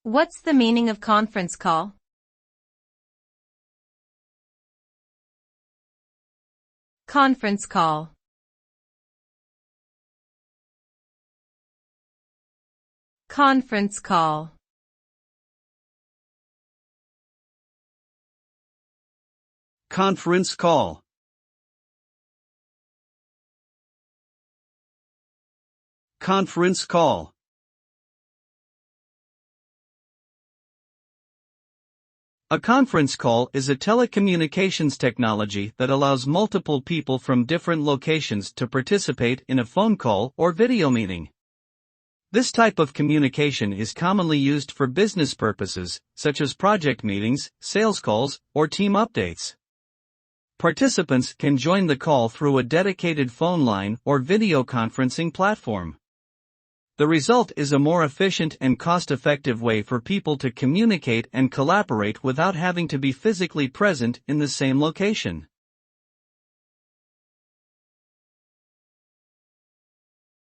What's the meaning of conference call? Conference call. Conference call. Conference call. Conference call. A conference call is a telecommunications technology that allows multiple people from different locations to participate in a phone call or video meeting. This type of communication is commonly used for business purposes, such as project meetings, sales calls, or team updates. Participants can join the call through a dedicated phone line or video conferencing platform. The result is a more efficient and cost-effective way for people to communicate and collaborate without having to be physically present in the same location.